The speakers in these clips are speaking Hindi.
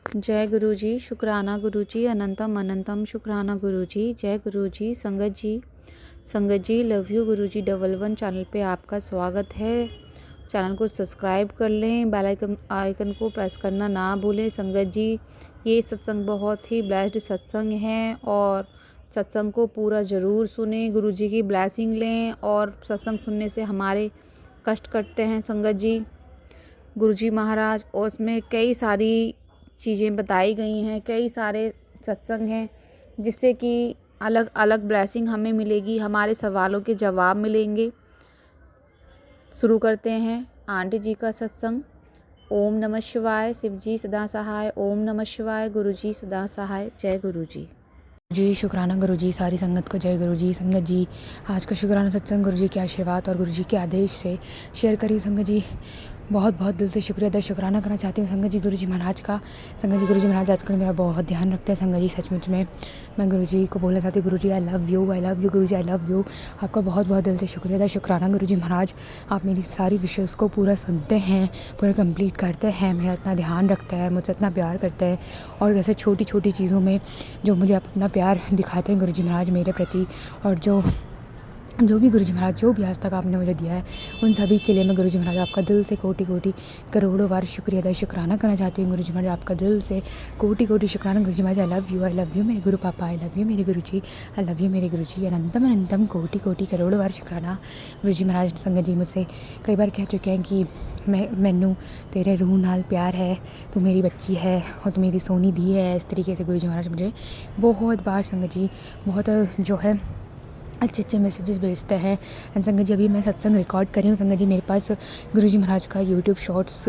जय गुरु जी, शुक्राना गुरु जी, अनंतम अनंतम शुक्राना गुरु जी। जय गुरु जी। संगत जी love you Guru ji. Double one channel पे आपका स्वागत है। चैनल को सब्सक्राइब कर लें, बेल आइकन को प्रेस करना ना भूलें। संगत जी, ये सत्संग बहुत ही ब्लेस्ड सत्संग है और सत्संग को पूरा ज़रूर सुने, गुरु जी की ब्लेसिंग लें और सत्संग सुनने से हमारे कष्ट कटते हैं। संगत जी, गुरु जी महाराज और उसमें कई सारी चीज़ें बताई गई हैं, कई सारे सत्संग हैं जिससे कि अलग अलग ब्लेसिंग हमें मिलेगी, हमारे सवालों के जवाब मिलेंगे। शुरू करते हैं आंटी जी का सत्संग। ओम नमः शिवाय। शिव जी सदा सहाय। ओम नमः शिवाय। गुरु जी सदा सहाय। जय गुरु जी। जी शुक्राना गुरु जी, सारी संगत को जय गुरु जी। संगत जी, आज का शुक्राना सत्संग गुरु जी के आशीर्वाद और गुरु जी के आदेश से शेयर करिए। संगत जी, बहुत बहुत दिल से शुक्रिया अदा शुक्राना करना चाहती हूँ संगत जी गुरु जी महाराज का। संगत जी, गुरु जी महाराज आजकल मेरा बहुत ध्यान रखते हैं। संगत जी, सचमुच में मैं गुरु जी को बोलना चाहती हूँ, गुरु जी I love you Guru ji, I love you. आपका बहुत बहुत दिल से शुक्रिया अदा शुक्राना गुरु जी महाराज। आप मेरी सारी विशेष को पूरा सुनते हैं, पूरा कंप्लीट करते हैं, मेरा इतना ध्यान रखते हैं, मुझसे इतना प्यार करते हैं और जैसे छोटी छोटी चीज़ों में जो मुझे आप अपना प्यार दिखाते हैं गुरु जी महाराज मेरे प्रति, और जो भी गुरु जी महाराज जो भी आज तक आपने मुझे दिया है उन सभी के लिए मैं गुरु जी महाराज आपका दिल से कोटि कोटि करोड़ों बार शुक्रिया अदा शुक्राना करना चाहती हूँ। गुरु जी महाराज आपका दिल से कोटि कोटि शुक्राना। गुरु जी महाराज आई लव यू मेरे गुरु पापा, आई लव यू मेरे गुरु जी, आई लव यू मेरे गुरु जी। अनंतम अनंतम कोटि कोटि करोड़ों बार शुक्राना गुरु जी महाराज। संगत जी, मुझसे कई बार कह चुके हैं कि मैनू तेरे रूह नाल प्यार है, तू मेरी बच्ची है और तू मेरी सोनी धी है। इस तरीके से गुरु जी महाराज मुझे बहुत बार संगत जी बहुत जो है अच्छे अच्छे मैसेजेस भेजते हैं। एंड संगत जी, अभी मैं सत्संग रिकॉर्ड कर रही हूँ। संगत जी, मेरे पास गुरु जी महाराज का यूट्यूब शॉर्ट्स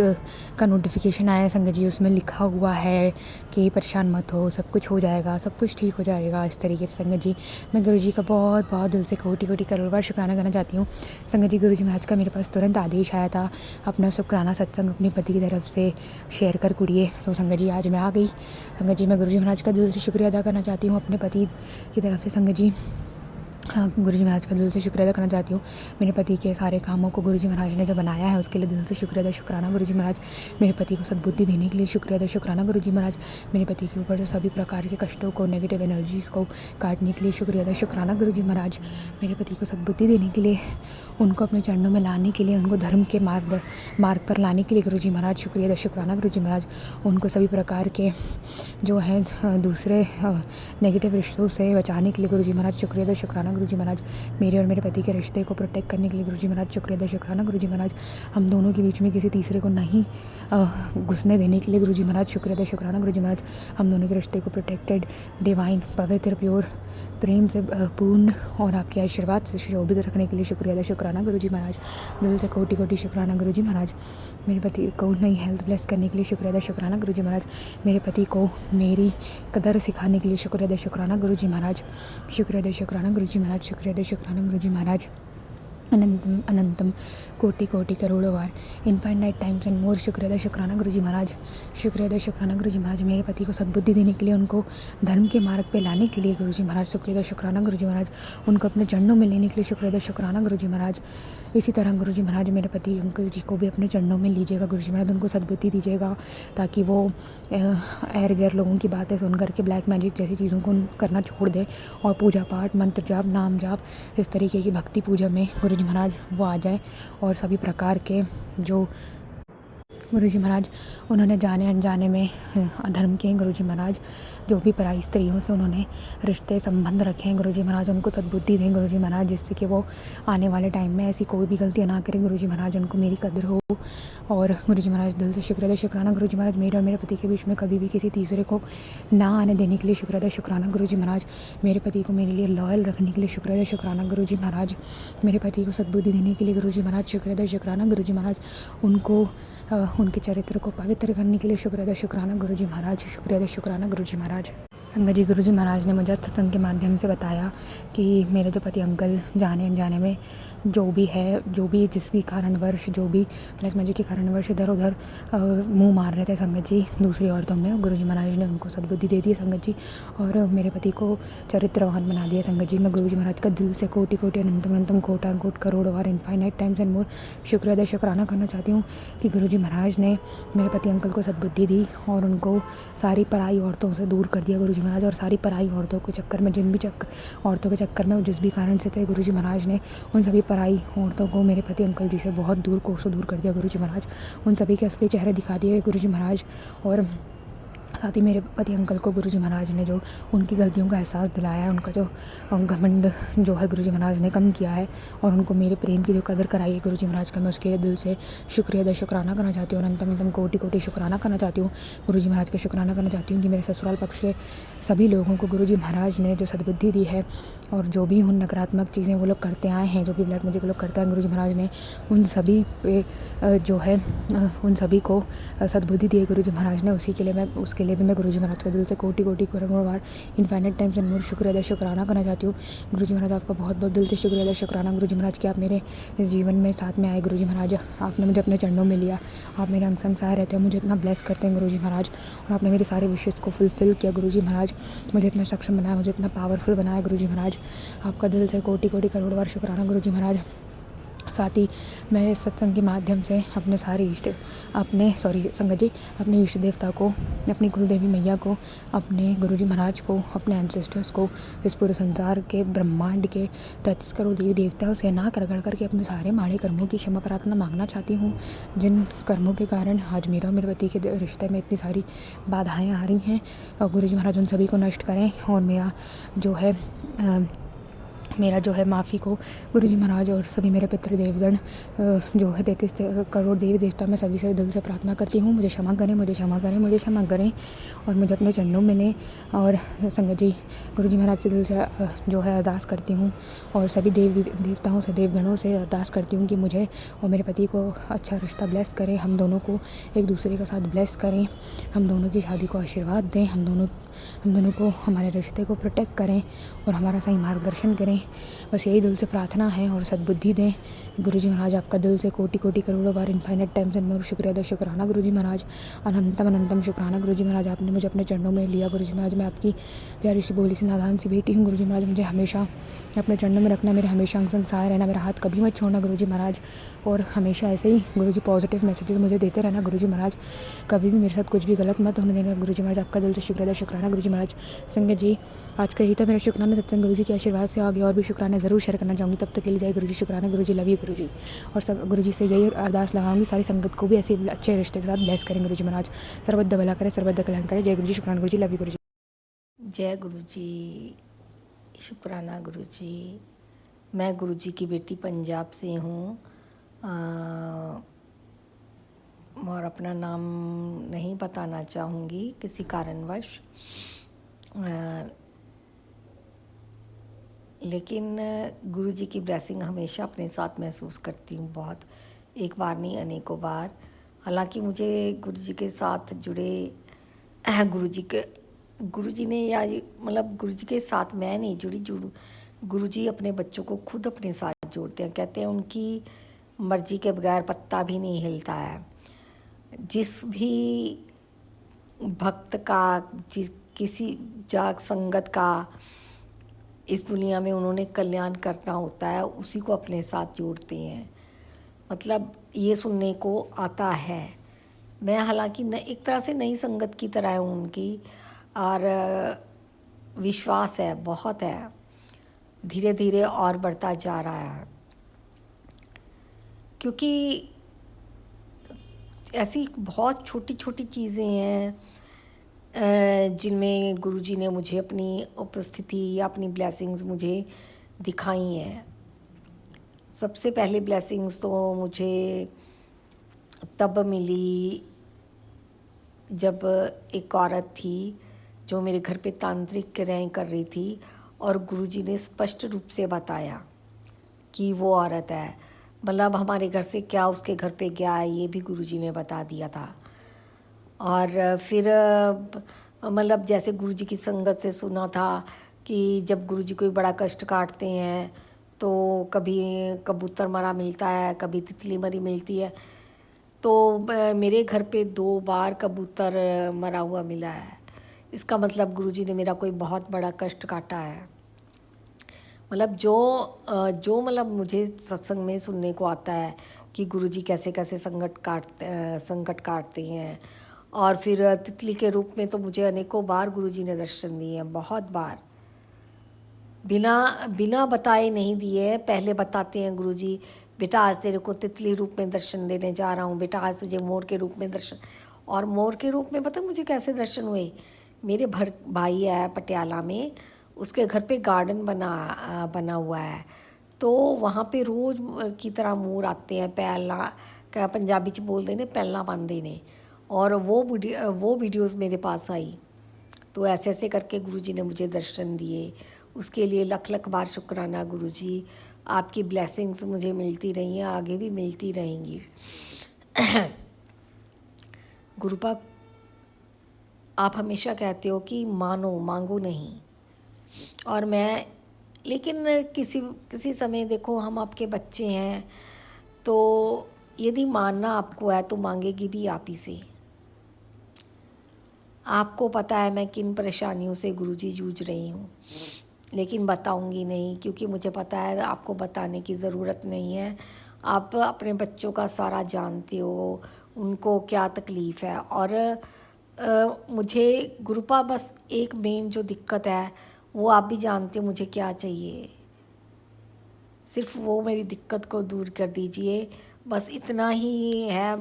का नोटिफिकेशन आया है। संगत जी, उसमें लिखा हुआ है कि परेशान मत हो, सब कुछ हो जाएगा, सब कुछ ठीक हो जाएगा। इस तरीके से संगत जी, मैं गुरु जी का बहुत बहुत दिल से कोटि कोटि करोड़ बार शुक्राना करना चाहती हूँ। संगत जी, गुरु जी महाराज का मेरे पास तुरंत आदेश आया था अपना शुक्राना सत्संग अपने पति की तरफ से शेयर कर कुड़िए। तो संगत जी, आज मैं आ गई। संगत जी, मैं गुरु जी महाराज का दिल से शुक्रिया अदा करना चाहती हूँ अपने पति की तरफ से। संगत जी, हाँ, गुरु जी महाराज का दिल से शुक्रिया अदा करना चाहती हूँ। मेरे पति के सारे कामों को गुरु जी महाराज ने जो बनाया है उसके लिए दिल से शुक्रिया अदा शुक्राना गुरु जी महाराज। मेरे पति को सद्बुद्धि देने के लिए शुक्रिया अदा शुक्राना गुरु जी महाराज। मेरे पति के ऊपर जो सभी प्रकार के कष्टों को, नेगेटिव एनर्जीज़ को काटने के लिए शुक्रिया अदा शुक्राना गुरु जी महाराज। मेरे पति को सद्बुद्धि देने के लिए, उनको अपने चरणों में लाने के लिए, उनको धर्म के मार्ग पर लाने के लिए गुरु जी महाराज शुक्रिया अदा शुक्राना गुरु जी महाराज। उनको सभी प्रकार के जो है दूसरे नेगेटिव रिश्तों से बचाने के लिए गुरु जी महाराज शुक्रिया अदा शुक्राना गुरु जी महाराज। मेरे और मेरे पति के रिश्ते को प्रोटेक्ट करने के लिए गुरु जी महाराज शुक्रिया अदा शुक्राना गुरु जी महाराज। हम दोनों के बीच में किसी तीसरे को नहीं घुसने देने के लिए गुरु जी महाराज शुक्रिया अदा शुक्राना गुरु जी महाराज। हम दोनों के रिश्ते को प्रोटेक्टेड, डिवाइन, पवित्र, प्योर, प्रेम से पूर्ण और आपके आशीर्वाद से शोभित रखने के लिए शुक्रिया अदा शुक्राना गुरु जी महाराज। दिल से कोटि कोटि शुक्राना गुरु जी महाराज। मेरे पति को नई हेल्थ ब्लेस करने के लिए शुक्रिया अदा शुक्राना गुरु जी महाराज। मेरे पति को मेरी कदर सिखाने के लिए शुक्रिया अदा शुक्राना गुरु जी महाराज। शुक्रिया अदा शुक्राना गुरु जी महाराज। शुक्रिया अदा शुक्राना गुरु जी महाराज। अनंतम अनंतम कोटि कोटि करोड़ों बार इनफाइनाइट टाइम्स एंड मोर शुक्रिया अदा शुक्राना गुरु जी महाराज। शुक्रिया अदा शुक्राना गुरु जी महाराज। मेरे पति को सद्बुद्धि देने के लिए, उनको धर्म के मार्ग पे लाने के लिए गुरु जी महाराज शुक्रिया अदा शुक्राना गुरु जी महाराज। उनको अपने चरणों में लेने के लिए शुक्रिया अदा शुक्राना गुरु जी महाराज। इसी तरह गुरु जी महाराज मेरे पति अंकल जी को भी अपने चरणों में लीजिएगा गुरु जी महाराज। उनको सद्बुद्धि दीजिएगा ताकि वो एर गैर लोगों की बातें सुन करके ब्लैक मैजिक जैसी चीज़ों को करना छोड़ दे और पूजा पाठ, मंत्र जाप, नाम जाप, इस तरीके की भक्ति पूजा में गुरु जी महाराज वो आ जाए। और सभी प्रकार के जो गुरु जी महाराज उन्होंने जाने अनजाने में अधर्म किए गुरु जी महाराज, जो भी पराई स्त्रियों से उन्होंने रिश्ते संबंध रखे हैं गुरु जी महाराज, उनको सद्बुद्धि दें गुरु जी महाराज, जिससे कि वो आने वाले टाइम में ऐसी कोई भी गलतियाँ ना करें गुरु जी महाराज, उनको मेरी कदर हो। और गुरु जी महाराज, दिल से शुक्रिया अदा शुक्राना गुरु जी महाराज। मेरे और मेरे पति के बीच में कभी भी किसी तीसरे को ना आने देने के लिए शुक्रिया अदा शुक्राना गुरु जी महाराज। मेरे पति को मेरे लिए लॉयल रखने के लिए शुक्रिया अदा शुक्राना गुरु जी महाराज। मेरे पति को सद्बुद्धि देने के लिए गुरु जी महाराज शुक्रिया अदा शुक्राना गुरु जी महाराज। उनको उनके चरित्र को पवित्र करने के लिए शुक्रिया अदा शुक्राना गुरु जी महाराज। शुक्रिया अदा शुक्राना गुरु जी महाराज। संगत जी, गुरु जी महाराज ने मुझे सत्संग के माध्यम से बताया कि मेरे जो पति अंकल जाने अनजाने में जो भी है, जो भी जिस भी कारणवश, जो भी ब्लैक मैजिक के कारणवश इधर उधर मुंह मार रहे थे संगत जी दूसरी औरतों में, गुरुजी महाराज ने उनको सद्बुद्धि दे दी संगत जी, और मेरे पति को चरित्रवान बना दिया संगत जी। मैं गुरुजी महाराज का दिल से कोटि कोटि अनंतम अनंतम कोट करोड़ बार इनफाइनाइट टाइम्स एंड मोर शुक्राना करना चाहती हूँ कि गुरुजी महाराज ने मेरे पति अंकल को सद्बुद्धि दी और उनको सारी पराई औरतों से दूर कर दिया गुरुजी महाराज। और सारी पराई औरतों के चक्कर में, जिन भी औरतों के चक्कर में जिस भी कारण से थे, गुरुजी महाराज ने उन सभी पराई औरतों को मेरे पति अंकल जी से बहुत दूर, कोसों दूर कर दिया गुरुजी महाराज। उन सभी के असली चेहरे दिखा दिए गुरुजी महाराज। और साथ ही मेरे पति अंकल को गुरुजी महाराज ने जो उनकी गलतियों का एहसास दिलाया है, उनका जो घमंड जो है गुरुजी महाराज ने कम किया है, और उनको मेरे प्रेम की जो कदर कराई है गुरुजी महाराज का, मैं उसके लिए दिल से शुक्राना करना चाहती हूँ। अनंतम अनंतम कोटि कोटि शुक्राना करना चाहती हूँ गुरुजी महाराज का। शुक्राना करना चाहती हूँ कि मेरे ससुराल पक्ष के सभी लोगों को गुरुजी महाराज ने जो सद्बुद्धि दी है, और जो भी उन नकारात्मक चीज़ें वो लोग करते आए हैं, जो भी ब्लैक मैजिक लोग करते हैं, गुरुजी महाराज ने उन सभी पे जो है उन सभी को सद्बुद्धि दी है गुरुजी महाराज ने। उसके लिए भी मैं गुरुजी महाराज का दिल से कोटि कोटि करोड़ बार इनफाइनाइट टाइम्स एंड मोर शुक्राना करना चाहती हूँ। गुरुजी महाराज आपका बहुत बहुत दिल से शुक्राना गुरुजी महाराज कि आप मेरे इस जीवन में साथ में आए गुरुजी महाराज। आपने मुझे अपने चरणों में लिया, आप मेरे अंग संग सहाय रहते हैं, मुझे इतना ब्लेस करते हैं गुरुजी महाराज, और आपने मेरे सारे विशेष को फुलफिल किया गुरुजी महाराज। मुझे इतना सक्षम बनाया, मुझे इतना पावरफुल बनाया गुरुजी महाराज। आपका दिल से कोटि कोटि करोड़ बार शुक्राना गुरुजी महाराज। साथ ही मैं इस सत्संग के माध्यम से अपने सारे संगत जी, अपने इष्ट देवता को, अपनी कुल देवी मैया को, अपने गुरुजी महाराज को, अपने एंसेस्टर्स को, इस पूरे संसार के ब्रह्मांड के 33 करोड़ देवी देवताओं से नाक रगड़ करके अपने सारे माड़े कर्मों की क्षमा प्रार्थना मांगना चाहती हूँ, जिन कर्मों के कारण आज मेरा मेरे पति के रिश्ते में इतनी सारी बाधाएँ आ रही हैं। और गुरुजी महाराज उन सभी को नष्ट करें, और मेरा जो है माफ़ी को गुरुजी महाराज और सभी मेरे पितृ देवगण जो है 33 करोड़ देवी देवता, मैं सभी से दिल से प्रार्थना करती हूँ, मुझे क्षमा करें और मुझे अपने चरणों में लें। और संगत जी, गुरुजी महाराज से दिल से जो है अरदास करती हूँ, और सभी देवी देवताओं से, देवगणों से अरदास करती हूँ कि मुझे और मेरे पति को अच्छा रिश्ता ब्लेस करें, हम दोनों को एक दूसरे के साथ ब्लेस करें, हम दोनों की शादी को आशीर्वाद दें, हम दोनों को हमारे रिश्ते को प्रोटेक्ट करें और हमारा सही मार्गदर्शन करें। बस यही दिल से प्रार्थना है, और सद्बुद्धि दें गुरुजी महाराज। आपका दिल से कोटि कोटि करोड़ों बार इनफाइनाइट टाइम्स एंड मोर शुक्राना गुरुजी महाराज। अनंतम शुक्राना गुरुजी महाराज, आपने मुझे अपने चरणों में लिया गुरुजी महाराज। मैं आपकी प्यारी सी भोली सी नादान सी बेटी हूँ गुरुजी महाराज, मुझे हमेशा अपने चरणों में रखना, मेरे हमेशा अंग संग सहाय रहना, मेरा हाथ कभी मत छोड़ना गुरुजी महाराज, और हमेशा ऐसे ही गुरुजी पॉजिटिव मैसेजेस मुझे देते रहना गुरुजी महाराज। कभी भी मेरे साथ कुछ भी गलत मत होने देना गुरुजी महाराज। आपका दिल से शुक्राना गुरुजी महाराज। संगत जी, आज का ही था मेरा शुक्राना सत्संग, गुरुजी के आशीर्वाद से आगे और भी शुक्राना ज़रूर शेयर करना चाहूँगी। तब तक के लिए जय गुरुजी, शुक्राना गुरुजी, लव यू गुरुजी। और गुरुजी से यही अरदास लगाऊंगी, सारी संगत को भी ऐसे अच्छे रिश्ते के साथ ब्लेस करें गुरुजी महाराज। सर्वद भला करें, सर्वद कल्याण करें। जय गुरुजी, शुक्राना गुरुजी, लव यू गुरुजी। जय गुरुजी, शुक्राना गुरुजी। मैं गुरुजी की बेटी पंजाब से हूँ, और अपना नाम नहीं बताना चाहूँगी किसी कारणवश, लेकिन गुरुजी की ब्लेसिंग हमेशा अपने साथ महसूस करती हूँ, बहुत, एक बार नहीं अनेकों बार। हालांकि मुझे गुरुजी के साथ जुड़े गुरुजी ने, या मतलब गुरुजी के साथ मैं नहीं जुड़ी, गुरुजी अपने बच्चों को खुद अपने साथ जोड़ते हैं। कहते हैं उनकी मर्जी के बगैर पत्ता भी नहीं हिलता है। जिस भी भक्त का, किसी जाग संगत का इस दुनिया में उन्होंने कल्याण करना होता है, उसी को अपने साथ जोड़ते हैं। मतलब ये सुनने को आता है। मैं हालांकि एक तरह से नई संगत की तरह हूँ उनकी, और विश्वास है, बहुत है, धीरे धीरे और बढ़ता जा रहा है, क्योंकि ऐसी बहुत छोटी छोटी चीज़ें हैं जिनमें गुरुजी ने मुझे अपनी उपस्थिति या अपनी ब्लेसिंग्स मुझे दिखाई हैं। सबसे पहले ब्लेसिंग्स तो मुझे तब मिली जब एक औरत थी जो मेरे घर पे तांत्रिक क्रियाएं कर रही थी, और गुरुजी ने स्पष्ट रूप से बताया कि वो औरत है। मतलब हमारे घर से क्या उसके घर पे गया है, ये भी गुरुजी ने बता दिया था। और फिर मतलब जैसे गुरुजी की संगत से सुना था कि जब गुरुजी कोई बड़ा कष्ट काटते हैं तो कभी कबूतर मरा मिलता है, कभी तितली मरी मिलती है। तो मेरे घर पे 2 बार कबूतर मरा हुआ मिला है। इसका मतलब गुरुजी ने मेरा कोई बहुत बड़ा कष्ट काटा है। मतलब जो मतलब मुझे सत्संग में सुनने को आता है कि गुरुजी कैसे कैसे संकट काटते हैं, और फिर तितली के रूप में तो मुझे अनेकों बार गुरुजी ने दर्शन दिए हैं, बहुत बार, बिना बिना बताए नहीं दिए। पहले बताते हैं गुरुजी, बेटा आज तेरे को तितली रूप में दर्शन देने जा रहा हूँ, बेटा आज तुझे मोर के रूप में दर्शन। और मोर के रूप में पता मुझे कैसे दर्शन हुए? मेरे भाई है पटियाला में, उसके घर पे गार्डन बना हुआ है, तो वहाँ पे रोज़ की तरह मोर आते हैं, पैला क्या पंजाबी च बोलते ने, पैला पाते ने। और वो वीडियोज़ मेरे पास आई। तो ऐसे ऐसे करके गुरुजी ने मुझे दर्शन दिए। उसके लिए लख लख बार शुक्राना गुरुजी। आपकी ब्लेसिंग्स मुझे मिलती रही हैं, आगे भी मिलती रहेंगी। गुरुपा, आप हमेशा कहते हो कि मानो, मांगो नहीं। और मैं, लेकिन किसी किसी समय देखो, हम आपके बच्चे हैं, तो यदि मानना आपको है तो मांगेगी भी आप ही से। आपको पता है मैं किन परेशानियों से गुरुजी जूझ रही हूँ, लेकिन बताऊंगी नहीं, क्योंकि मुझे पता है आपको बताने की ज़रूरत नहीं है। आप अपने बच्चों का सारा जानते हो, उनको क्या तकलीफ़ है। और मुझे गुरुपा बस एक मेन जो दिक्कत है, वो आप भी जानते हो मुझे क्या चाहिए। सिर्फ वो मेरी दिक्कत को दूर कर दीजिए, बस इतना ही है।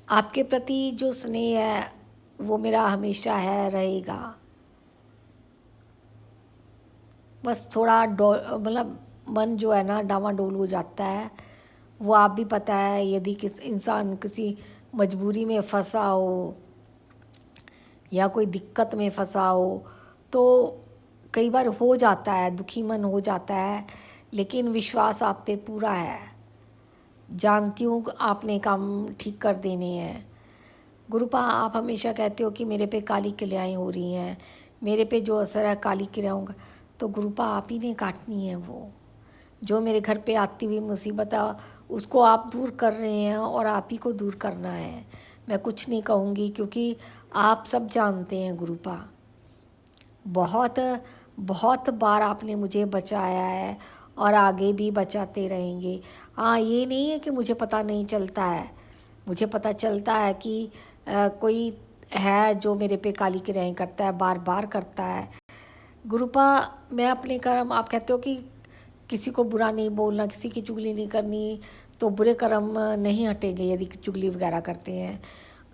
आपके प्रति जो स्नेह है वो मेरा हमेशा है, रहेगा। बस थोड़ा मतलब मन जो है ना डावाडोल हो जाता है। वो आप भी पता है, यदि इंसान किसी मजबूरी में फंसा हो या कोई दिक्कत में फंसा हो, तो कई बार हो जाता है, दुखी मन हो जाता है, लेकिन विश्वास आप पे पूरा है। जानती हूँ आपने काम ठीक कर देने हैं। गुरुपा, आप हमेशा कहते हो कि मेरे पे काली क्रियाएं हो रही हैं, मेरे पे जो असर है काली क्रियाओं का, तो गुरुपा आप ही ने काटनी है। वो जो मेरे घर पे आती हुई मुसीबत है उसको आप दूर कर रहे हैं, और आप ही को दूर करना है। मैं कुछ नहीं कहूँगी, क्योंकि आप सब जानते हैं गुरुपा। बहुत बहुत बार आपने मुझे बचाया है और आगे भी बचाते रहेंगे। हाँ, ये नहीं है कि मुझे पता नहीं चलता है, मुझे पता चलता है कि कोई है जो मेरे पे काली क्रियाएं करता है, बार बार करता है। गुरुपा, मैं अपने कर्म, आप कहते हो कि किसी को बुरा नहीं बोलना, किसी की चुगली नहीं करनी, तो बुरे कर्म नहीं हटेंगे यदि चुगली वगैरह करते हैं।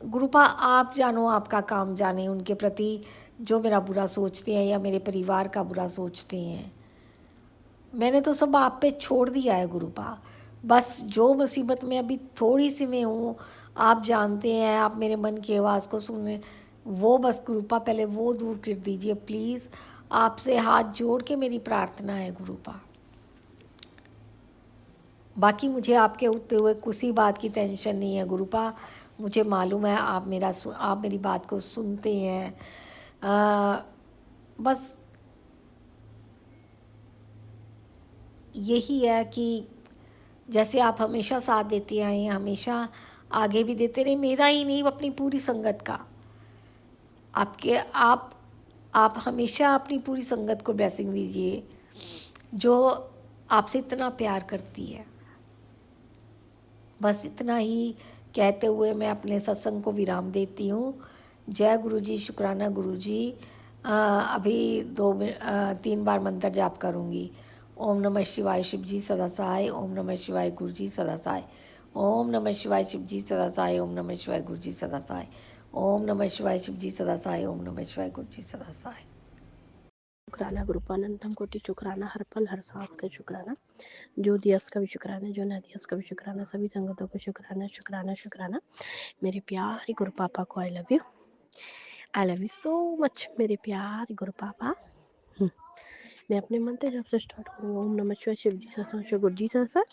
गुरुपा, आप जानो, आपका काम जाने, उनके प्रति जो मेरा बुरा सोचते हैं या मेरे परिवार का बुरा सोचते हैं, मैंने तो सब आप पे छोड़ दिया है गुरुपा। बस जो मुसीबत में अभी थोड़ी सी मैं हूँ, आप जानते हैं, आप मेरे मन की आवाज़ को सुनने, वो बस गुरुपा पहले वो दूर कर दीजिए प्लीज़। आपसे हाथ जोड़ के मेरी प्रार्थना है गुरुपा। बाकी मुझे आपके होते हुए किसी बात की टेंशन नहीं है गुरुपा। मुझे मालूम है आप मेरी बात को सुनते हैं। बस यही है कि जैसे आप हमेशा साथ देते आए हैं, हमेशा आगे भी देते रहे, मेरा ही नहीं अपनी पूरी संगत का। आप हमेशा अपनी पूरी संगत को ब्लेसिंग दीजिए, जो आपसे इतना प्यार करती है। बस इतना ही कहते हुए मैं अपने सत्संग को विराम देती हूँ। जय गुरुजी, शुक्राना गुरुजी। अभी 3 बार मंत्र जाप करूँगी। ओम नमः शिवाय शिव जी सदा सहाय, ओम नमः शिवाय गुरु जी सदा सहाय, ओम नमः शिवाय शिव जी सदा सहाय, ओम नमः शिवाय गुरु जी सदा सहाय, ओम नमः शिवाय शिव जी सदा सहाय, ओम नमः शिवाय गुरु जी सदा सहाय। शुक्राना गुरुपानंदम कोटि शुक्राना, हर पल हर सांस का शुक्राना, जो दियस का भी शुक्राना, जो ना दियस का भी शुक्राना, सभी संगतों को शुक्राना शुक्राना शुक्राना। मेरे प्यारे गुरु पापा को I love you so much मेरे प्यारे गुरु पापा। मैं अपने मंत्र जब से स्टार्ट करूँगा। ओम नमः शिवाय शिव जी सहस्र गुरु जी सहस्र,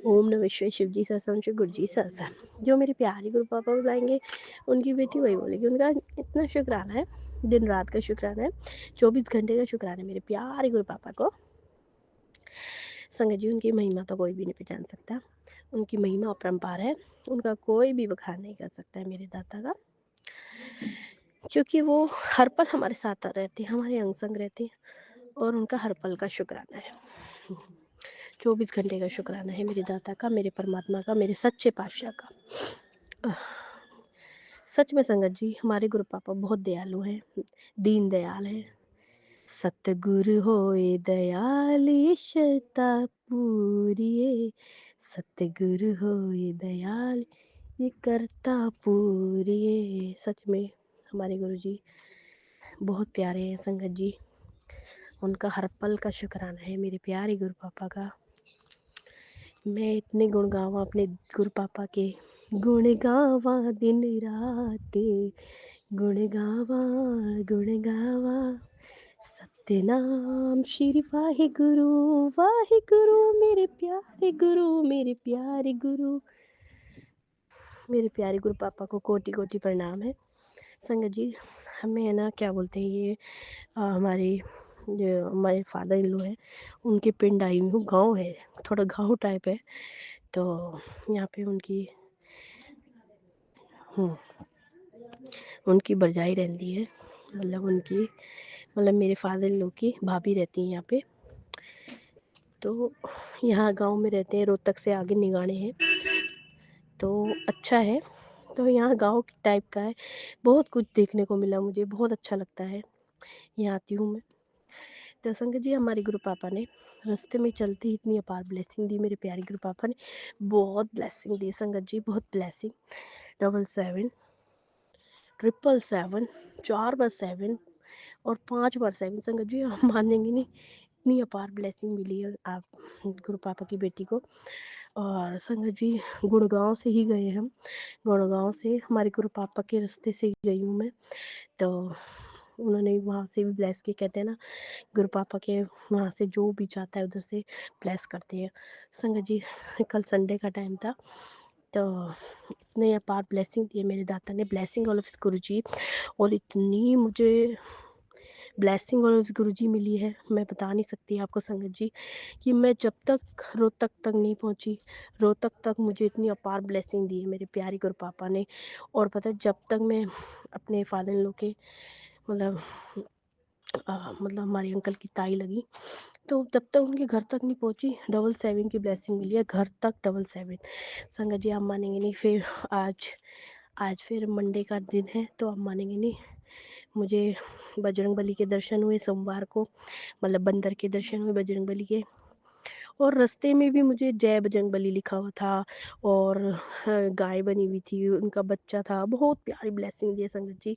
ओम नमः शिवाय शिव जी सहस्र गुरु जी सहस्र। जो मेरे प्यारे गुरु पापा बुलाएंगे उनकी बेटी वही बोलेगी। उनका इतना शुक्राना है, दिन रात का शुक्राना है, 24 घंटे का शुक्राना है मेरे प्यारे गुरु पापा को। संगत जी उनकी महिमा तो कोई भी नहीं पहचान सकता, उनकी महिमा अपरंपार है, उनका कोई भी बखान नहीं कर सकता है मेरे दाता का, क्योंकि वो हर पल हमारे साथ रहते हैं, हमारे अंग संग रहते हैं, और उनका हर पल का शुक्राना है, 24 घंटे का शुक्राना है मेरे दाता का, मेरे परमात्मा का, मेरे सच्चे पातशाह का। सच में संगत जी हमारे गुरु पापा बहुत दयालु हैं, दीन दयाल है। सतगुरु होए दयाल शता पूरिए, सतगुरु होए दयाल ये करता पूरिए। सच में हमारे गुरु जी बहुत प्यारे हैं संगत जी, उनका हर पल का शुक्राना है मेरे प्यारे गुरु पापा का। मैं इतने गुण गावा अपने गुरु पापा के, गुण गावा दिन रात, गुण गावा सतनाम श्री वाहिगुरु, वाहिगुरु मेरे प्यारे गुरु, मेरे प्यारे गुरु। मेरे प्यारे गुरु पापा को कोटि कोटि प्रणाम है संगत जी। हमें है ना क्या बोलते हैं ये हमारे जो हमारे फादर इन लॉ है उनके पिंड आई हूँ, गांव है, थोड़ा गांव टाइप है, तो यहाँ पे उनकी बरजाई रहती है, मतलब मेरे फादर इन लॉ की भाभी रहती है यहाँ पे, तो यहाँ गांव में रहते हैं, रोहतक से आगे निगाड़े हैं, तो अच्छा है। तो यहाँ गांव टाइप का है, बहुत कुछ देखने को मिला मुझे, बहुत अच्छा लगता है, यहाँ आती हूँ मैं। तो संगत जी हमारे गुरु पापा ने रास्ते में चलते ही इतनी अपार ब्लेसिंग दी, मेरे प्यारे गुरु पापा ने बहुत ब्लेसिंग दी संगत जी, बहुत ब्लेसिंग। 777 777 4 बार 7 और 5 बार 7 संगत जी हम मानेंगे नहीं, इतनी अपार ब्लेसिंग मिली है आप गुरु पापा की बेटी को। और संगत जी गुड़गांव से ही गए हम, गुड़गांव से हमारे गुरु पापा के रास्ते से गई हूँ मैं, तो उन्होंने वहाँ से भी ब्लेस किया, कहते हैं ना गुरु पापा के वहाँ से जो भी जाता है उधर से ब्लेस करते हैं। संगत जी कल संडे का टाइम था, तो इतने अपार ब्लेसिंग दिए मेरे दाता ने, ब्लेसिंग ऑल ऑफ गुरु जी, और इतनी मुझे ब्लेसिंग ऑल ऑफ गुरु जी मिली है मैं बता नहीं सकती आपको संगत जी, कि मैं जब तक रोहतक तक नहीं पहुंची, रोहतक तक मुझे इतनी अपार ब्लेसिंग दी है मेरे प्यारे गुरु पापा ने। और पता है जब तक मैं अपने फादर इन लॉ के मतलब हमारे अंकल की ताई लगी, तो तब तक उनके घर तक नहीं पहुंची, 777 की ब्लेसिंग मिली है घर तक, 777 संगत जी आप मानेंगे नहीं। फिर आज फिर मंडे का दिन है, तो आप मानेंगे नहीं मुझे बजरंग बली के दर्शन हुए सोमवार को, मतलब बंदर के दर्शन हुए बजरंग बली के, और रास्ते में भी मुझे जय बजरंग बली लिखा हुआ था, और गाय बनी हुई थी, उनका बच्चा था, बहुत प्यारी ब्लेसिंग दी है संगत जी।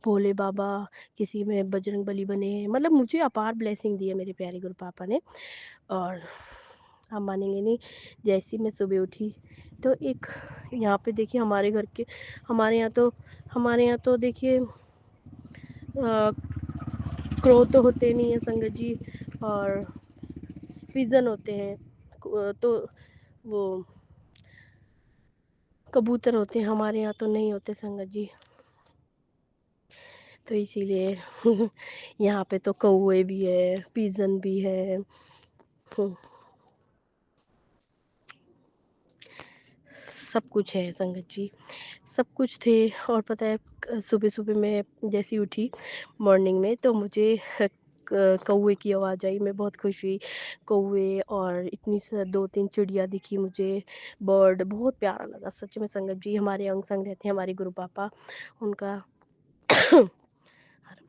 भोले बाबा किसी में बजरंग बली बने हैं, मतलब मुझे अपार ब्लेसिंग दी है मेरे प्यारे गुरु पापा ने। और आप मानेंगे नहीं, जैसी मैं सुबह उठी तो एक यहाँ पे देखिए हमारे यहाँ तो देखिए क्रो तो होते नहीं है संगत जी, और पिजन होते हैं, तो वो कबूतर होते हैं, हमारे यहाँ तो नहीं होते संगत जी, तो इसीलिए यहाँ पे तो कौवे भी है, पिजन भी है, सब कुछ है संगत जी, सब कुछ थे। और पता है सुबह सुबह मैं जैसी उठी मॉर्निंग में, तो मुझे कौवे की आवाज़ आई, मैं बहुत खुश हुई, कौवे और इतनी 2-3 चिड़िया दिखी मुझे, बर्ड, बहुत प्यारा लगा सच में संगत जी। हमारे अंग संग रहते हैं हमारे गुरु पापा, उनका हर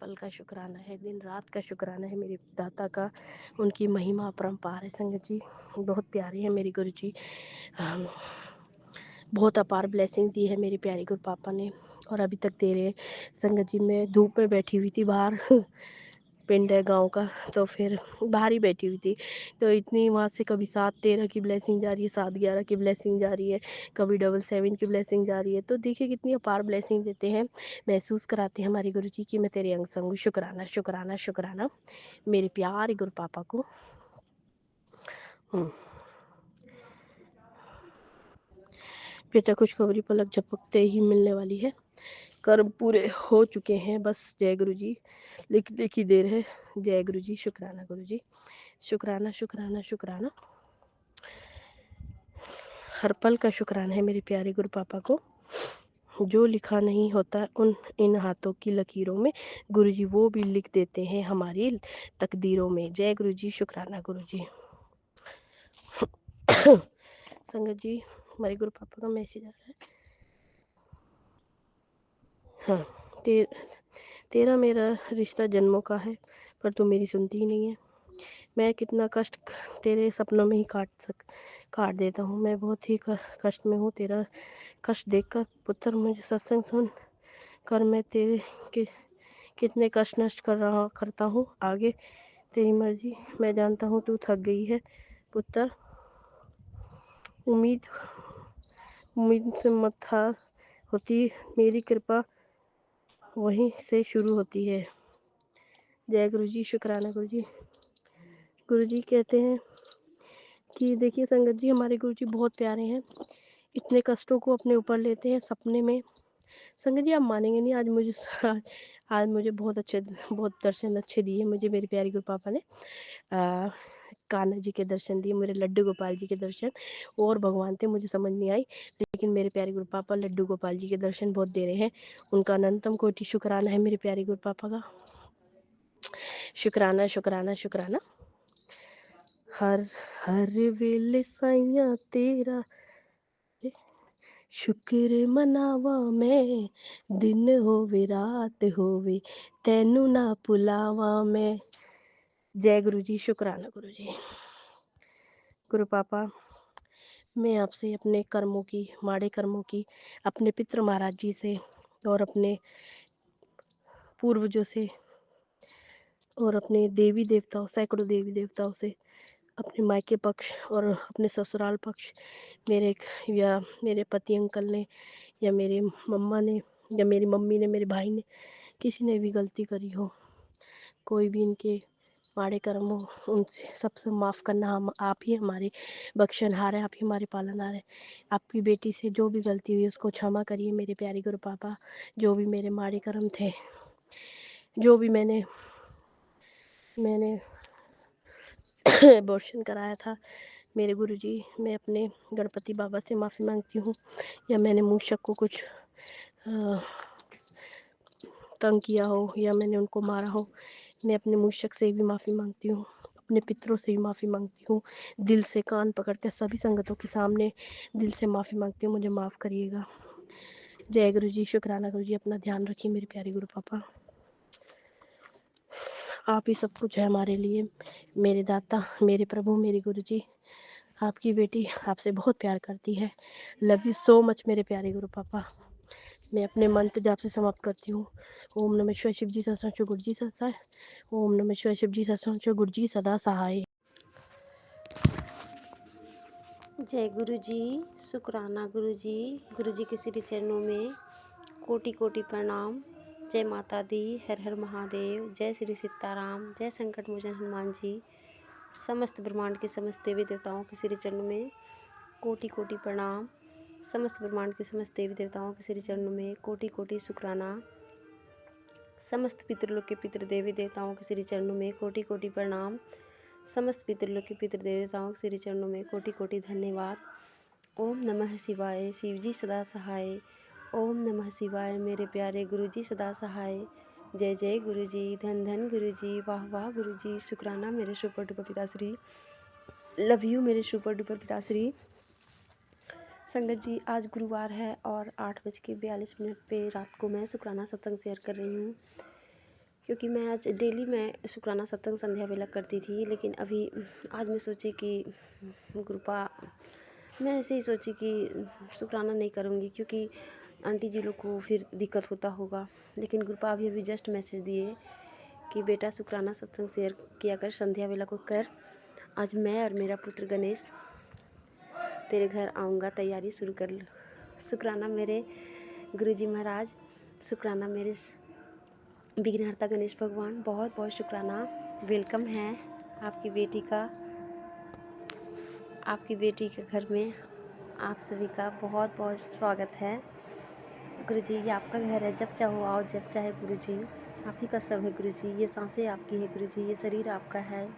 पल का शुक्राना है, दिन रात का शुक्राना है मेरे दाता का, उनकी महिमा अपरंपार है संगत जी, बहुत प्यारे हैं मेरे गुरु जी। बहुत अपार ब्लेसिंग दी है मेरे प्यारे गुरु पापा ने, और अभी तक दे रहे संगत जी। मैं धूप में बैठी हुई थी बाहर, पिंड है गांव का, तो फिर बाहर ही बैठी हुई थी, तो इतनी वहाँ से कभी 7-13 की ब्लेसिंग जा रही है, 7-11 की ब्लेसिंग जा रही है, कभी 777 की ब्लेसिंग जा रही है, तो देखिए कितनी अपार ब्लेसिंग देते हैं, महसूस कराते हैं हमारे गुरु जी कि मैं तेरे अंग संग हूँ। शुक्राना शुक्राना शुक्राना मेरे प्यारे गुरु पापा को। बेटा खुशखबरी पलक झपकते ही मिलने वाली है, कर्म पूरे हो चुके हैं, बस जय गुरु जी लिखने की देर है। जय गुरु जी, शुक्राना गुरु जी, शुक्राना शुक्राना शुक्राना। हर पल का शुक्राना है मेरे प्यारे गुरु पापा को। जो लिखा नहीं होता इन हाथों की लकीरों में, गुरुजी वो भी लिख देते हैं हमारी तकदीरों में। जय गुरुजी, शुक्राना गुरुजी। संगत जी, हमारे गुरु पापा का मैसेज आ रहा है। हाँ, तेरा मेरा रिश्ता जन्मों का है, पर तू मेरी सुनती ही नहीं है। मैं कितना कष्ट तेरे सपनों में ही काट देता हूँ। मैं बहुत ही कष्ट में हूँ। तेरा कष्ट देखकर पुत्र मुझे सत्संग सुन कर मैं तेरे कितने कष्ट नष्ट करता हूँ। आगे तेरी मर्जी। मैं जानता हूँ तू थक गई है पुत्र। उम्मीद से मत हार, होती मेरी कृपा वहीं से शुरू होती है। जय गुरु जी, शुक्राना गुरु जी। गुरु जी कहते हैं कि देखिए संगत जी, हमारे गुरु जी बहुत प्यारे हैं। इतने कष्टों को अपने ऊपर लेते हैं सपने में। संगत जी, आप मानेंगे नहीं, आज मुझे बहुत दर्शन अच्छे दिए मुझे मेरे प्यारे गुरु पापा ने। कान्हा जी के दर्शन दिए, मेरे लड्डू गोपाल जी के दर्शन। और भगवान थे मुझे समझ नहीं आई, लेकिन मेरे प्यारे गुरु पापा लड्डू गोपाल जी के दर्शन बहुत दे रहे हैं। उनका अनंतम कोटि शुक्राना है मेरे प्यारे गुरु पापा का। शुक्राना शुक्राना शुक्राना। हर हर वेले साइया तेरा शुक्र मनावा मैं, दिन होवे रात होवे तैनू ना भुलावा मैं। जय गुरु जी, शुक्राना गुरु जी। गुरु पापा, मैं आपसे अपने कर्मों की, माड़े कर्मों की, अपने पितृ महाराज जी से और अपने पूर्वजों से और अपने देवी देवताओं, सैकड़ों देवी देवताओं से, अपने मायके पक्ष और अपने ससुराल पक्ष, मेरे पति अंकल ने या मेरे मम्मा ने या मेरी मम्मी ने, मेरे भाई ने, किसी ने भी गलती करी हो, कोई भी इनके माड़े कर्म हो, उनसे सबसे माफ़ करना। हम आप ही हमारे बख्शनहार है, आप ही हमारे पालनहार है। आपकी बेटी से जो भी गलती हुई उसको क्षमा करिए मेरे प्यारे गुरु पापा। जो भी मेरे माड़े कर्म थे, जो भी मैंने अबॉर्शन कराया था मेरे गुरुजी, मैं अपने गणपति बाबा से माफ़ी मांगती हूँ। या मैंने मूषक को कुछ तंग किया हो या मैंने उनको मारा हो, मैं अपने मूषक से भी माफ़ी मांगती हूँ, अपने पितरों से भी माफ़ी मांगती हूँ। दिल से कान पकड़ कर सभी संगतों के सामने दिल से माफ़ी मांगती हूँ, मुझे माफ़ करिएगा। जय गुरु जी, शुक्राना गुरु जी। अपना ध्यान रखिए मेरे प्यारे गुरु पापा। आप ही सब कुछ है हमारे लिए, मेरे दाता, मेरे प्रभु, मेरे गुरु जी। आपकी बेटी आपसे बहुत प्यार करती है। लव यू सो मच मेरे प्यारे गुरु पापा। मैं अपने मंत्र जाप से समाप्त करती हूँ। ओम नमः शिवाय, शिव जी सहस्त्र गुरु जी सहाय। ओम नमः शिवाय, शिव जी सहस्त्र गुरु जी सदा सहाय। जय गुरु जी, शुक्राना गुरु जी के श्री चरणों में कोटि कोटि प्रणाम। जय माता दी, हर हर महादेव, जय श्री सीताराम, जय संकट मोचन हनुमान जी। समस्त ब्रह्मांड के समस्त देवी देवताओं के श्री चरणों में कोटि कोटि प्रणाम। समस्त ब्रह्मांड के समस्त देवी देवताओं के श्री चरणों में कोटि कोटि शुक्राना। समस्त पितृलोक के पितृ देवी देवताओं के श्री चरणों में कोटि कोटि प्रणाम। समस्त पितृलोक के पितृ देवताओं के श्री चरणों में कोटि कोटि धन्यवाद। ओम नमः शिवाय, शिव जी सदा सहाय। ओम नमः शिवाय, मेरे प्यारे गुरु जी सदा सहाय। जय जय गुरु जी, धन धन गुरु जी, वाह वाह गुरु जी, शुक्राना मेरे सुपर डुपर पिताश्री। लव यू मेरे सुपर डुपर पिताश्री। संगत जी, आज गुरुवार है और 8:42 पे रात को मैं शुक्राना सत्संग शेयर कर रही हूँ, क्योंकि मैं आज डेली मैं शुक्राना सत्संग संध्या वेला करती थी, लेकिन अभी आज मैं सोची कि कृपा, मैं ऐसे ही सोची कि शुक्राना नहीं करूँगी क्योंकि आंटी जी लोग को फिर दिक्कत होता होगा। लेकिन कृपा अभी जस्ट मैसेज दिए कि बेटा शुक्राना सत्संग शेयर किया कर, संध्या वेला को कर। आज मैं और मेरा पुत्र गणेश तेरे घर आऊँगा, तैयारी शुरू कर लो। शुक्राना मेरे गुरुजी महाराज, शुक्राना मेरे विघ्नहर्ता गणेश भगवान, बहुत बहुत शुक्राना। वेलकम है आपकी बेटी के घर में, आप सभी का बहुत बहुत स्वागत है। गुरुजी, ये आपका घर है, जब चाहो आओ, जब चाहे गुरुजी, आप ही का सब है गुरुजी। ये सांसें आपकी है गुरुजी, ये शरीर आपका है।